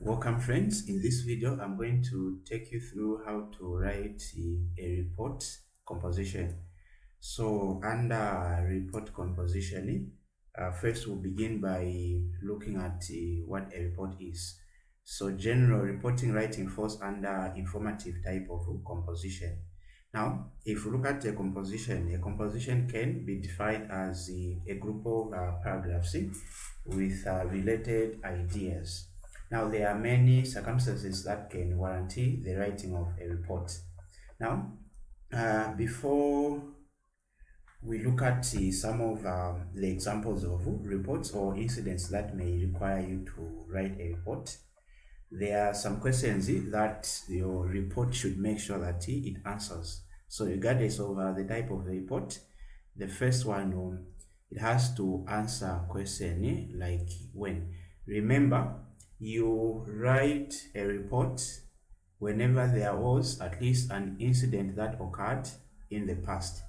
Welcome friends. In this video, I'm going to take you through how to write a report composition. So under report composition, first we'll begin by looking at what a report is. So general reporting writing falls under informative type of composition. Now, if you look at a composition can be defined as a group of paragraphs with related ideas. Now, there are many circumstances that can warranty the writing of a report. Now, before we look at some of the examples of reports or incidents that may require you to write a report, there are some questions that your report should make sure that it answers. So regardless of the type of report, the first one, it has to answer a question like when. Remember, you write a report whenever there was at least an incident that occurred in the past.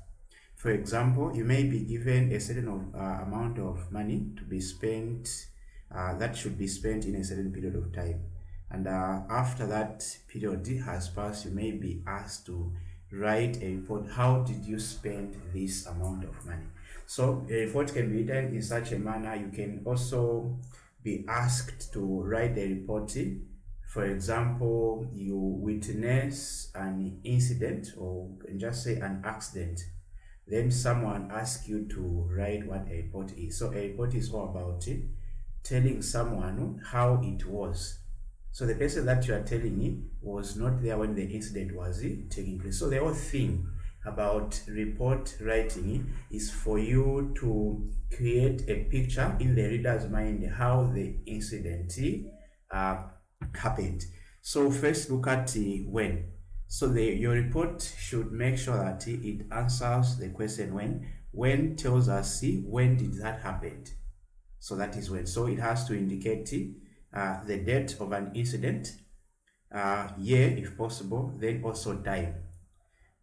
For example, you may be given a certain amount of money to be spent, that should be spent in a certain period of time. And after that period has passed, you may be asked to write a report. How did you spend this amount of money? So a report can be written in such a manner. You can also be asked to write a report. For example, you witness an incident, or just say an accident. Then someone asks you to write what a report is. So a report is all about telling someone how it was. So the person that you are telling was not there when the incident was taking place. So the whole thing about report writing is for you to create a picture in the reader's mind how the incident happened. So first look at when. So your report should make sure that it answers the question when. When tells us when did that happen. So that is when. So it has to indicate the date of an incident, year if possible, then also time.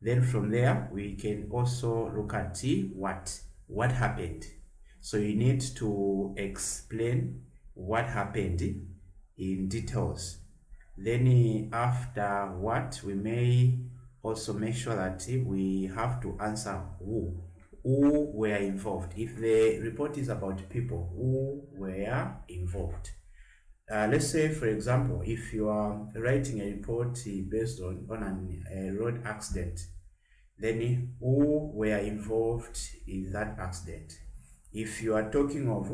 Then from there, we can also look at what happened. So you need to explain what happened in details. Then after what, we may also make sure that we have to answer who were involved. If the report is about people, who were involved. Let's say, for example, if you are writing a report based on a road accident, then who were involved in that accident? If you are talking of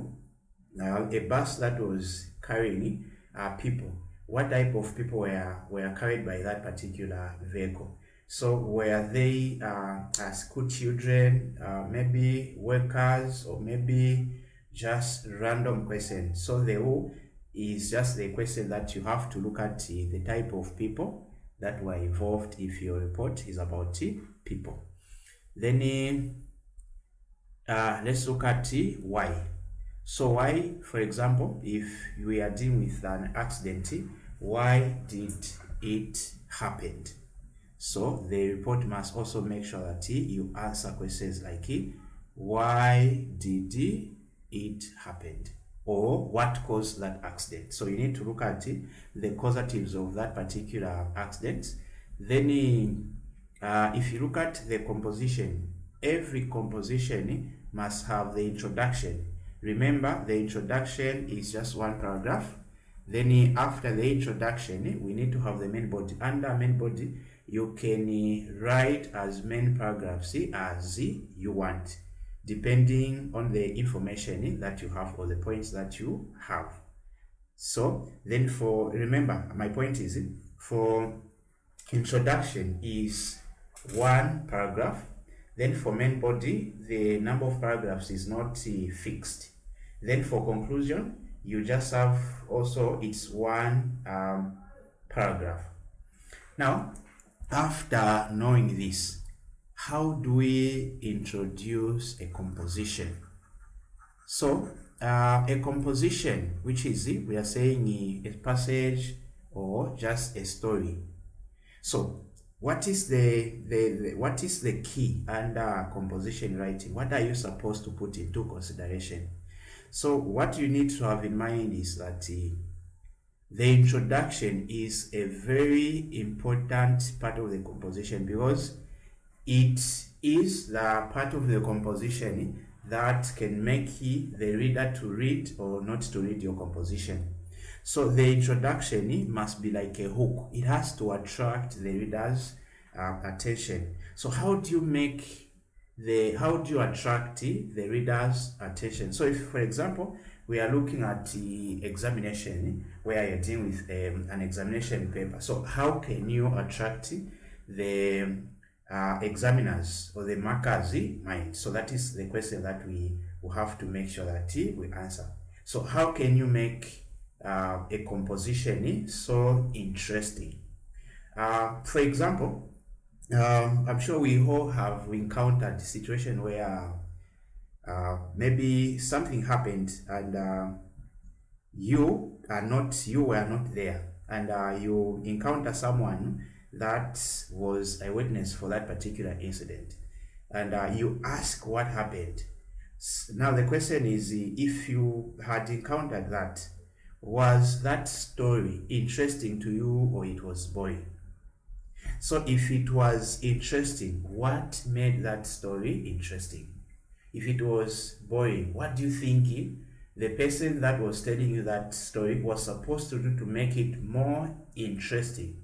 a bus that was carrying people, what type of people were carried by that particular vehicle? So were they school children, maybe workers, or maybe just random questions? So the who is just the question that you have to look at the type of people that were involved if your report is about people. Then let's look at why. So why, for example, if we are dealing with an accident, why did it happen? So the report must also make sure that you answer questions like why did it happen, or what caused that accident. So you need to look at the causatives of that particular accident. Then if you look at the composition, every composition must have the introduction. Remember, the introduction is just one paragraph. Then after the introduction, we need to have the main body. Under main body, you can write as many paragraphs as you want, depending on the information that you have or the points that you have. So then remember, my point is for introduction is one paragraph. Then for main body, the number of paragraphs is not fixed. Then for conclusion, you just have also it's one paragraph. Now, after knowing this, how do we introduce a composition? So a composition, which is we are saying a passage or just a story. So what is the key under composition writing? What are you supposed to put into consideration? So what you need to have in mind is that The introduction is a very important part of the composition because it is the part of the composition that can make the reader to read or not to read your composition. So the introduction must be like a hook. It has to attract the reader's attention. So how do you attract the reader's attention? So if, for example, we are looking at the examination where you're dealing with an examination paper, so how can you attract the examiners or the markers mind? So that is the question that we will have to make sure that we answer. So how can you make a composition so interesting? For example, I'm sure we all have encountered a situation where maybe something happened and you were not there, and you encounter someone that was a witness for that particular incident, and you ask what happened. Now the question is, if you had encountered that, was that story interesting to you or it was boring? So if it was interesting, what made that story interesting? If it was boring, what do you think the person that was telling you that story was supposed to do to make it more interesting?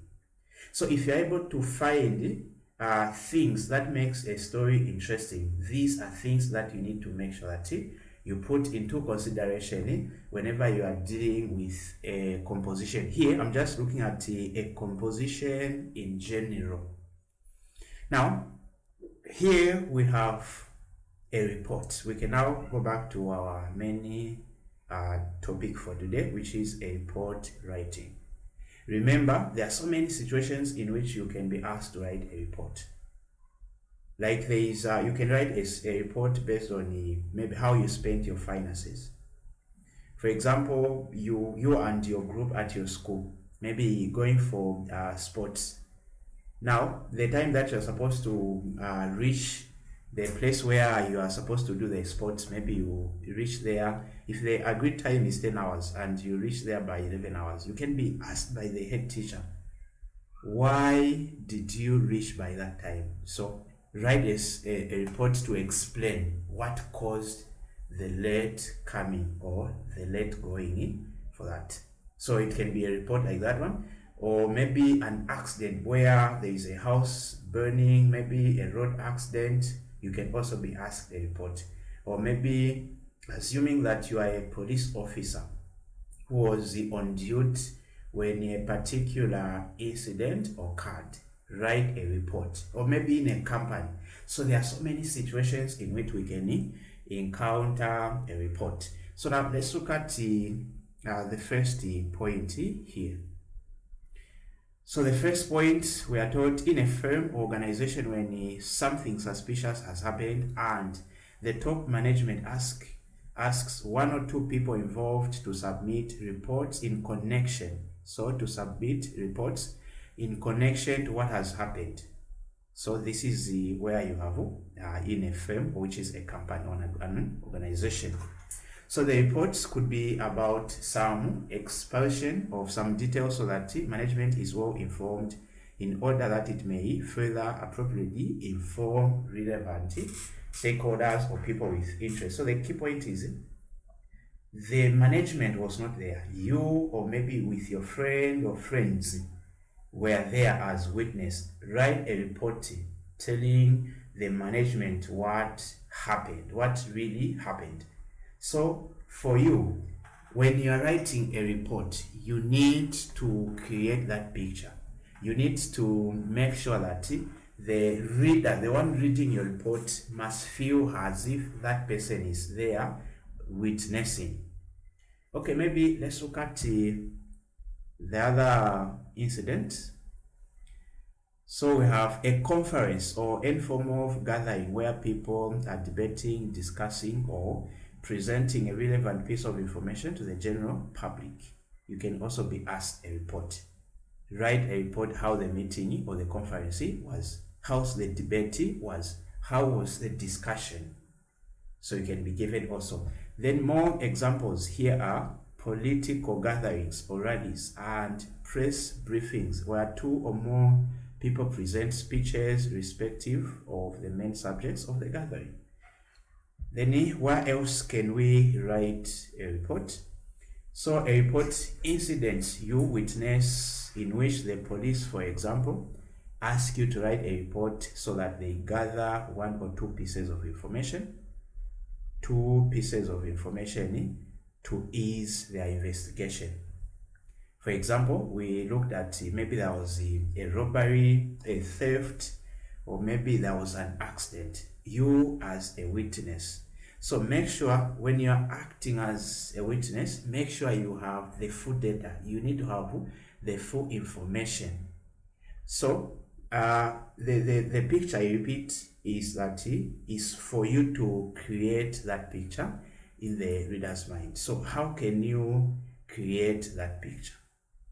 So if you're able to find things that makes a story interesting, these are things that you need to make sure that you put into consideration whenever you are dealing with a composition. Here, I'm just looking at a composition in general. Now, here we have a report. We can now go back to our main topic for today, which is a report writing. Remember, there are so many situations in which you can be asked to write a report. Like there is, you can write a report based on maybe how you spent your finances. For example, you and your group at your school, maybe going for sports. Now, the time that you're supposed to reach the place where you are supposed to do the sports, maybe you reach there. If the agreed time is 10 hours and you reach there by 11 hours, you can be asked by the head teacher, why did you reach by that time? So write a report to explain what caused the late coming or the late going in for that. So it can be a report like that one, or maybe an accident where there is a house burning, maybe a road accident. You can also be asked a report. Or maybe assuming that you are a police officer who was on duty when a particular incident occurred, write a report. Or maybe in a company. So there are so many situations in which we can encounter a report. So now let's look at the first point here. So the first point, we are told in a firm or organization when something suspicious has happened and the top management asks one or two people involved to submit reports in connection. So to submit reports in connection to what has happened. So this is where you have in a firm, which is a company or an organization. So the reports could be about some expulsion of some details so that management is well informed in order that it may further appropriately inform relevant stakeholders or people with interest. So the key point is the management was not there. You or maybe with your friend or friends were there as witness. Write a report telling the management what happened, what really happened. So for you, when you are writing a report, you need to create that picture. You need to make sure that the reader, the one reading your report, must feel as if that person is there witnessing. Okay, maybe let's look at the other incident. So we have a conference or informal gathering where people are debating, discussing, or presenting a relevant piece of information to the general public. You can also be asked a report. Write a report how the meeting or the conference was, how the debate was, how was the discussion. So you can be given also. Then more examples here are political gatherings or rallies and press briefings where two or more people present speeches respective of the main subjects of the gathering. Then where else can we write a report? So a report incident you witness in which the police, for example, ask you to write a report so that they gather one or two pieces of information to ease their investigation. For example, we looked at maybe there was a robbery, a theft, or maybe there was an accident. You as a witness. So make sure when you are acting as a witness, make sure you have the full data. You need to have the full information. So the picture, I repeat, is that is for you to create that picture in the reader's mind. So how can you create that picture?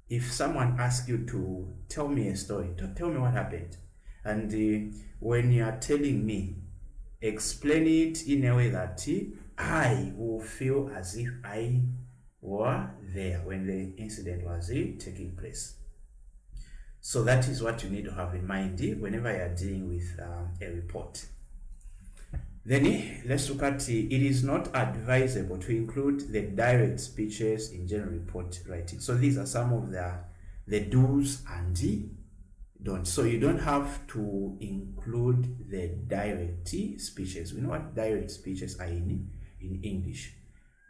If someone asks you to tell me a story, to tell me what happened, and when you are telling me, explain it in a way that I will feel as if I were there when the incident was taking place. So that is what you need to have in mind whenever you are dealing with a report. Then let's look at it is not advisable to include the direct speeches in general report writing. So these are some of the do's and don'ts. So you don't have to include the direct speeches. We know what direct speeches are in English.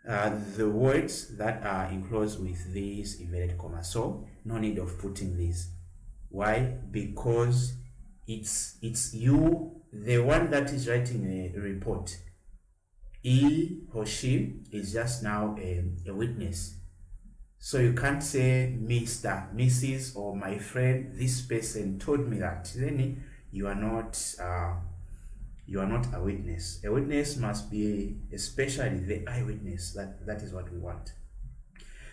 The words that are enclosed with these inverted commas. So no need of putting these. Why? Because it's you, the one that is writing a report. He or she is just now a witness. So you can't say Mr., Mrs., or my friend, this person told me that. Then you are not a witness. A witness must be especially the eyewitness. That is what we want.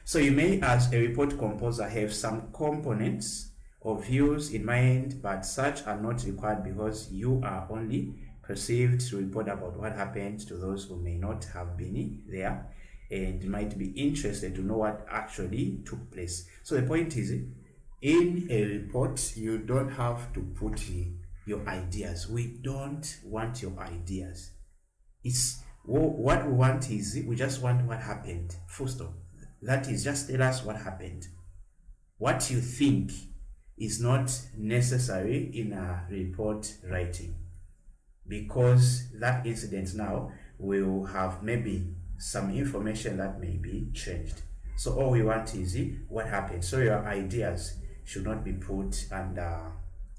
So you may, as a report composer, have some components or views in mind, but such are not required because you are only perceived to report about what happened to those who may not have been there and might be interested to know what actually took place. So the point is, in a report, you don't have to put your ideas. We don't want your ideas. It's what we want is we just want what happened. Full stop. That is, just tell us what happened. What you think is not necessary in a report writing, because that incident now will have maybe some information that may be changed. So all we want is what happened. So your ideas should not be put under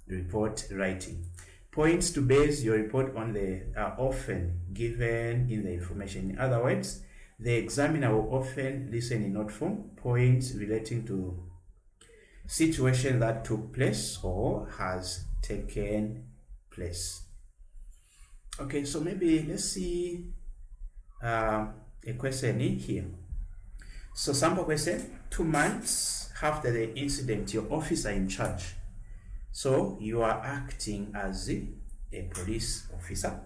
report writing. Points to base your report on are often given in the information. In other words, the examiner will often listen in note form points relating to situation that took place or has taken place. Okay, so maybe let's see a question in here. So sample question: 2 months after the incident, your officer in charge. So you are acting as a police officer,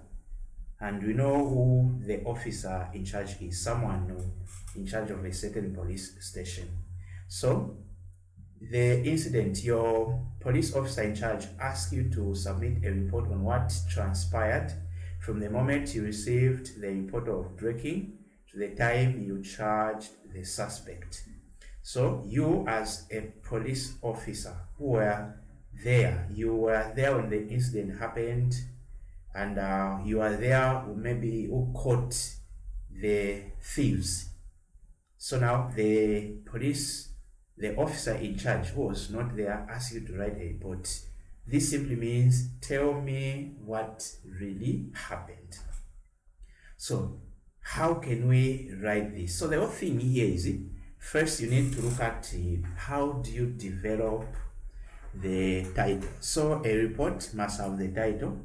and we know who the officer in charge is, someone in charge of a certain police station. So the incident, your police officer in charge asks you to submit a report on what transpired from the moment you received the report of breaking to the time you charged the suspect. So you, as a police officer who were there, you were there when the incident happened, and you are there who caught the thieves. So now the officer in charge who was not there asks you to write a report. This simply means tell me what really happened. So how can we write this? So the whole thing here is, first you need to look at how do you develop the title. So a report must have the title.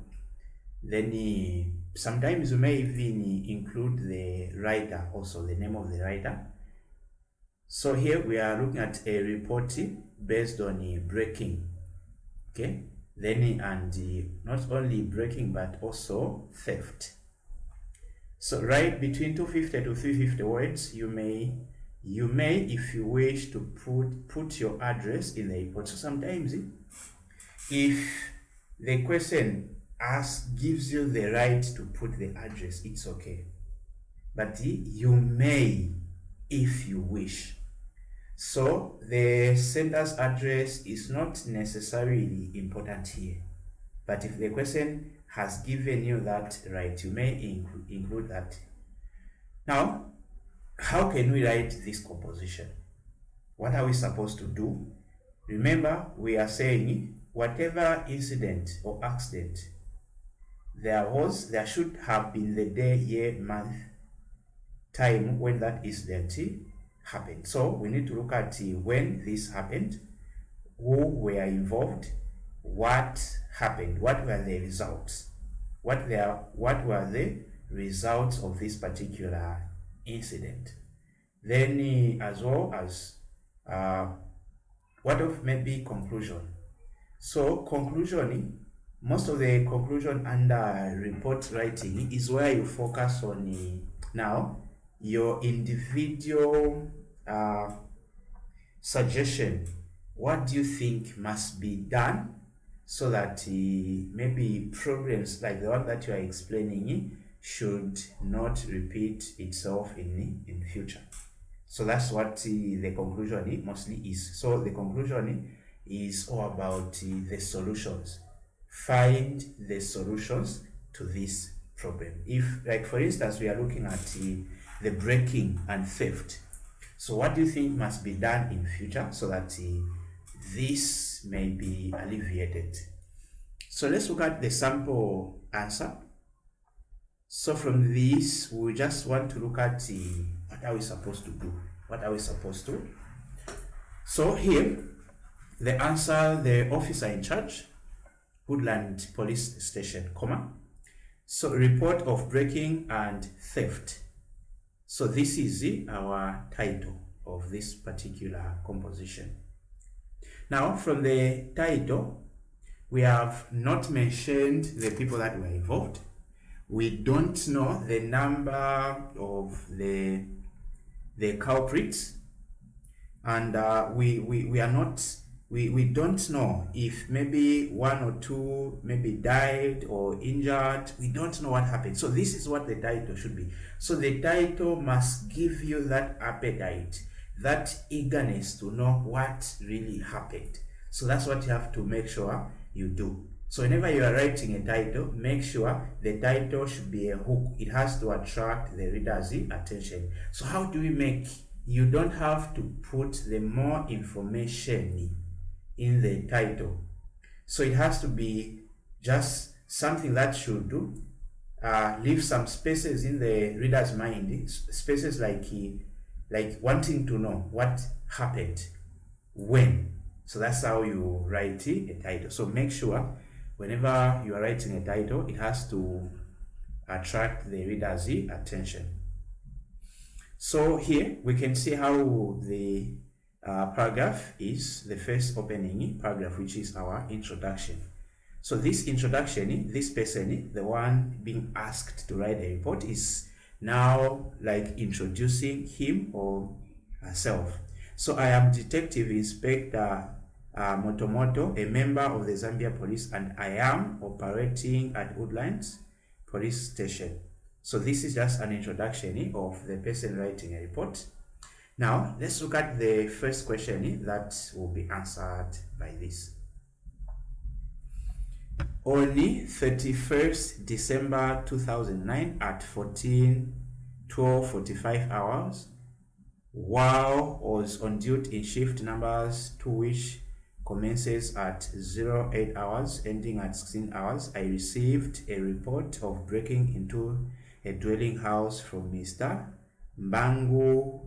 Then sometimes you may even include the writer, also the name of the writer. So here we are looking at a report based on breaking. Okay, then and not only breaking but also theft. So write between 250 to 350 words. You may you may, if you wish, to put your address in the report. So sometimes if the question gives you the right to put the address, it's okay. But you may if you wish. So the sender's address is not necessarily important here. But if the question has given you that right, you may include that. Now, how can we write this composition? What are we supposed to do? Remember, we are saying whatever incident or accident there should have been the day, year, month, time when that incident happened. So we need to look at when this happened, who were involved, what happened, what were the results, what were the results of this particular incident. Then as well as what of maybe conclusion. So conclusion, most of the conclusion under report writing is where you focus on now your individual suggestion. What do you think must be done so that maybe problems like the one that you are explaining should not repeat itself in future? So that's what the conclusion mostly is. So the conclusion is all about the solutions. Find the solutions to this problem. If, like for instance, we are looking at the breaking and theft. So what do you think must be done in future so that this may be alleviated? So let's look at the sample answer. So from this, we just want to look at what are we supposed to do? What are we supposed to? So here, the answer, the officer in charge, Woodland Police Station, comma. So report of breaking and theft. So this is our title of this particular composition. Now from the title, we have not mentioned the people that were involved. We don't know the number of the culprits, and we don't know if maybe one or two maybe died or injured. We don't know what happened. So this is what the title should be. So the title must give you that appetite, that eagerness to know what really happened. So that's what you have to make sure you do. So whenever you are writing a title, make sure the title should be a hook. It has to attract the reader's attention. So how do we make? You don't have to put the more information in the title. So it has to be just something that should leave some spaces in the reader's mind, spaces like wanting to know what happened, when. So that's how you write a title. So make sure whenever you are writing a title, it has to attract the reader's attention. So here we can see how the paragraph is the first opening paragraph, which is our introduction. So this introduction, this person, the one being asked to write a report, is now like introducing him or herself. So I am Detective Inspector Motomoto, a member of the Zambia Police, and I am operating at Woodlands Police Station. So this is just an introduction of the person writing a report. Now let's look at the first question that will be answered by this. On 31st December 2009 at 12:45 hours, while was on duty in shift numbers 2, which commences at 08 hours ending at 16 hours, I received a report of breaking into a dwelling house from Mr. Mbangu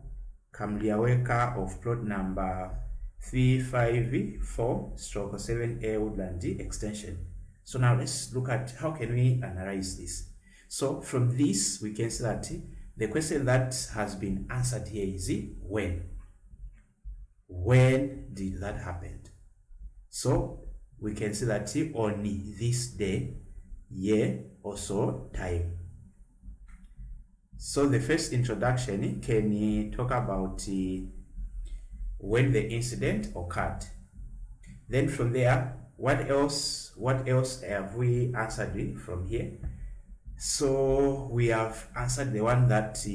Kamliaweka of plot number 354/7A Woodland extension. So now let's look at how can we analyze this. So from this we can see that the question that has been answered here is when. When did that happen? So we can see that on this day, year, also time. So the first introduction can talk about when the incident occurred. Then from there, what else have we answered from here? So we have answered the one that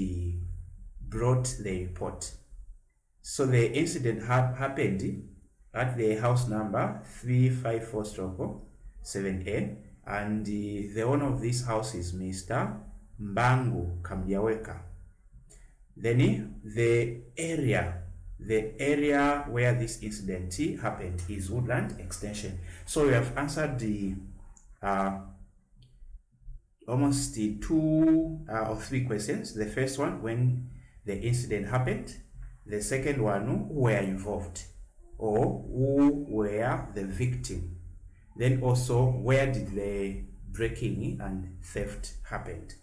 brought the report. So the incident happened at the house number 354-7A, and the owner of this house is Mr. Mbangu Kambyaweka. Then the area where this incident happened is Woodland Extension. So we have answered the almost the 2 or 3 questions. The first one, when the incident happened. The second one, who were involved or who were the victim. Then also, where did the breaking and theft happened.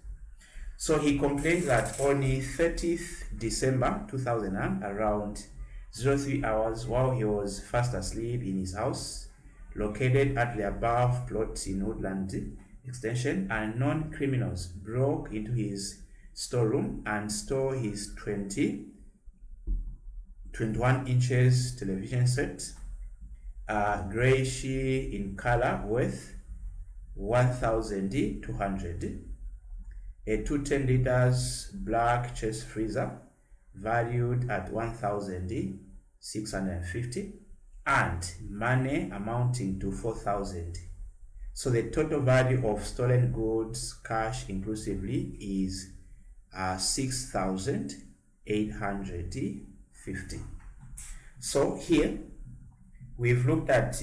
So he complained that on the 30th December 2000, around 03 hours, while he was fast asleep in his house located at the above plot in Woodland Extension, unknown criminals broke into his storeroom and stole his 21 inches television set, grayish in color, worth 1,200, a 210 liters black chest freezer valued at 1,650, and money amounting to 4,000. So the total value of stolen goods, cash inclusively, is 6,850. So here we've looked at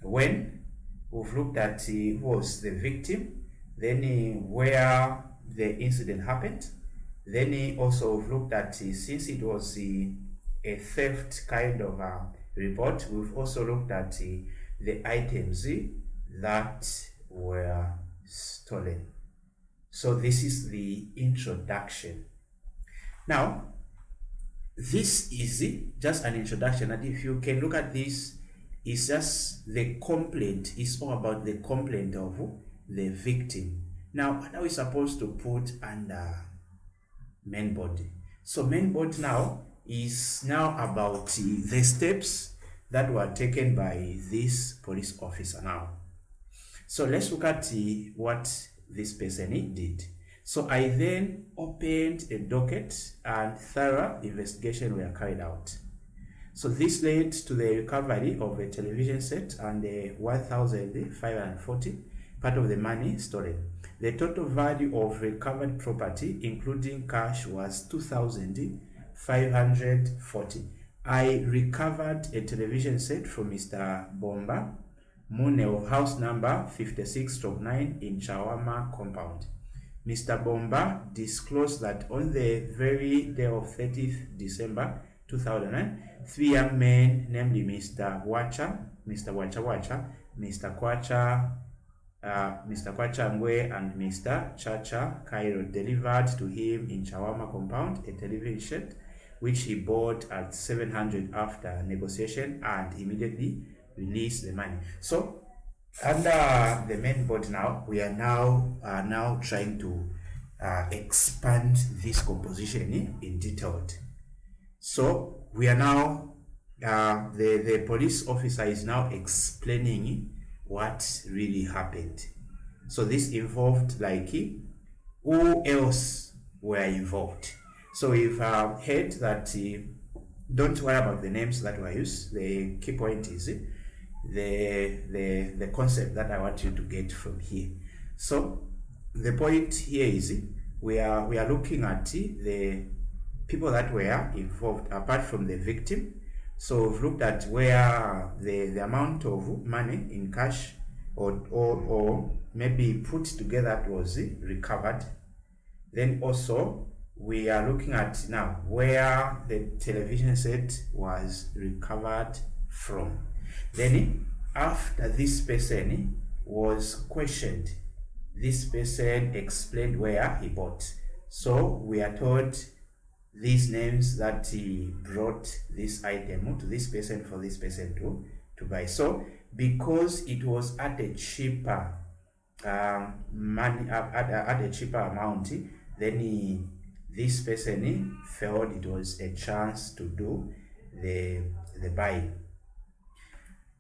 when, we've looked at who was the victim, then where the incident happened, then also we've looked at since it was a theft kind of report, we've also looked at the items that were stolen. So this is the introduction. Now, this is just an introduction, and if you can look at this, it's just the complaint. It's all about the complaint of the victim. Now, what are we supposed to put under main body? So main body now is now about the steps that were taken by this police officer now. So let's look at what this person did. So I then opened a docket and thorough investigation were carried out. So this led to the recovery of a television set and a 1,540, part of the money stolen. The total value of recovered property, including cash, was 2,540. I recovered a television set from Mr. Bomba Mune of house number 56-9 in Chawama compound. Mr. Bomba disclosed that on the very day of 30th December 2009, 3 young men, namely Mr. Wacha, Mr. Wacha, Mr. Kwacha Ngwe, and Mr. Chacha Cairo, delivered to him in Chawama compound a television set which he bought at 700 after negotiation and immediately released the money. So under the main board now, we are now trying to expand this composition in detail. So we are now the police officer is now explaining what really happened. So this involved like who else were involved. So we've heard that don't worry about the names that were used. The key point is the concept that I want you to get from here. So the point here is we are looking at the people that were involved apart from the victim. So we've looked at where the amount of money in cash or maybe put together was recovered. Then also we are looking at now where the television set was recovered from. Then after this person was questioned, this person explained where he bought. So we are told these names that he brought this item to this person for this person to buy. So because it was at a cheaper money at a cheaper amount, Then this person felt it was a chance to do the buying.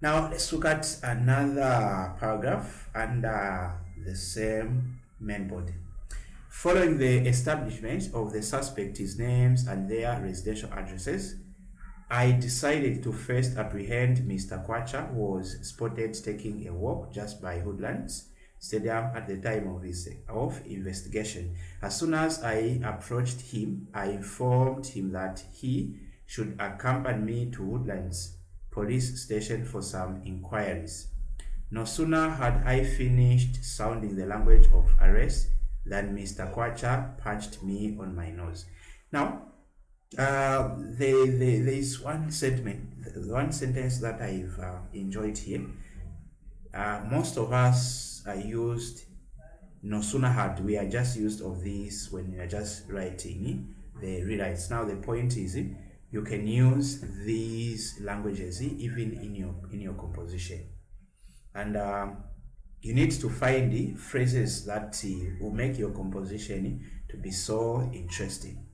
Now let's look at another paragraph under the same main body. Following the establishment of the suspects' names and their residential addresses, I decided to first apprehend Mr. Kwacha, who was spotted taking a walk just by Woodlands Stadium at the time of his investigation. As soon as I approached him, I informed him that he should accompany me to Woodlands Police Station for some inquiries. No sooner had I finished sounding the language of arrest than Mr. Kwacha punched me on my nose. Now, there is one sentence that I've enjoyed here. Most of us are used, no sooner had, we are just used of this when we are just writing the rewrites. Now the point is, you can use these languages even in your composition, and you need to find the phrases that will make your composition to be so interesting.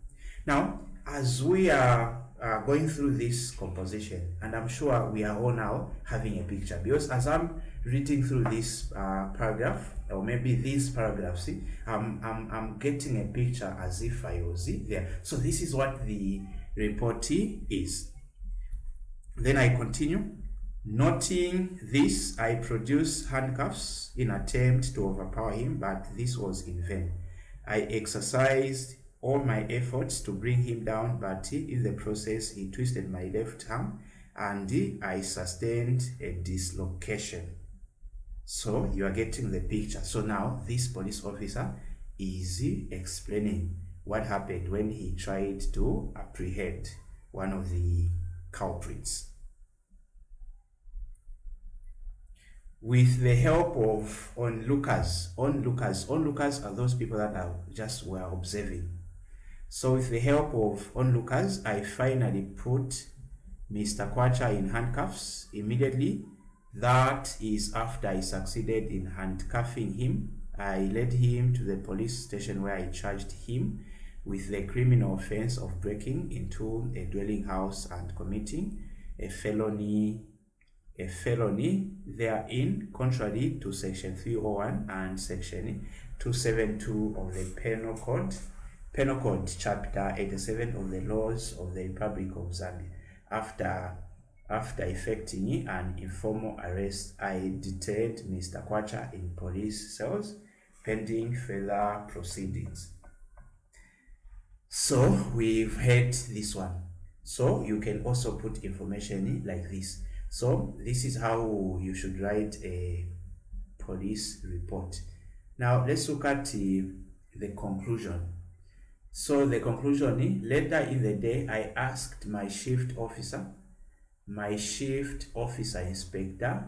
Now, as we are going through this composition, and I'm sure we are all now having a picture, because as I'm reading through this paragraph, or maybe these paragraphs, I'm getting a picture as if I was there. So this is what the report is. Then I continue. Noting this, I produced handcuffs in attempt to overpower him, but this was in vain. I exercised all my efforts to bring him down, but in the process he twisted my left arm and I sustained a dislocation. So you are getting the picture. So now this police officer is explaining what happened when he tried to apprehend one of the culprits. With the help of onlookers are those people that were observing. So with the help of onlookers, I finally put Mr. Kwacha in handcuffs immediately. That is after I succeeded in handcuffing him. I led him to the police station where I charged him with the criminal offense of breaking into a dwelling house and committing a felony therein, contrary to section 301 and section 272 of the Penal Code chapter 87 of the laws of the Republic of Zambia. After effecting an informal arrest, I detained Mr. Kwacha in police cells pending further proceedings. So we've heard this one. So you can also put information like this. So this is how you should write a police report. Now let's look at the conclusion. So the conclusion, later in the day, I asked my shift officer, Inspector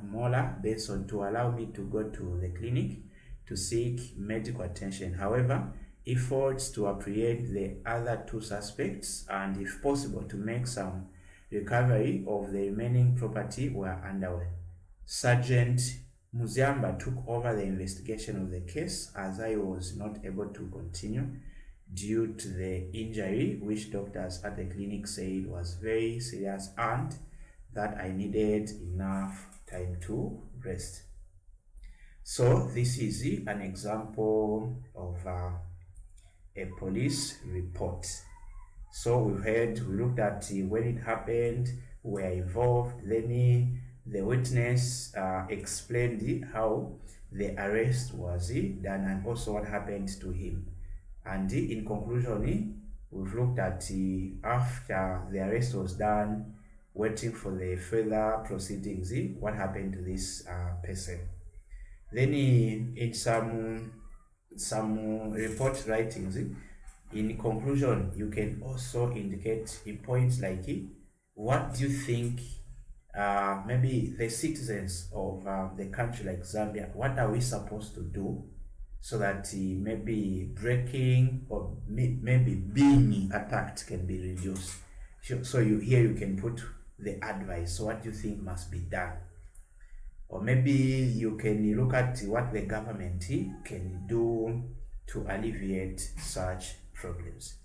Mola Benson, to allow me to go to the clinic to seek medical attention. However, efforts to apprehend the other two suspects and, if possible, to make some recovery of the remaining property were underway. Sergeant Muziamba took over the investigation of the case, as I was not able to continue due to the injury, which doctors at the clinic said was very serious and that I needed enough time to rest. So this is an example of a police report. So we looked at when it happened, we were involved, then the witness explained how the arrest was done and also what happened to him. And in conclusion, we've looked at after the arrest was done, waiting for the further proceedings, what happened to this person. Then in some report writings, in conclusion, you can also indicate in points like what do you think maybe the citizens of the country like Zambia, what are we supposed to do so that maybe breaking or maybe being attacked can be reduced. So here you can put the advice. So what do you think must be done? Or maybe you can look at what the government can do to alleviate such problems.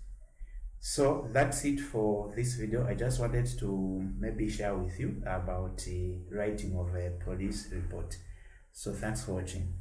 So that's it for this video. I just wanted to maybe share with you about the writing of a police report. So thanks for watching.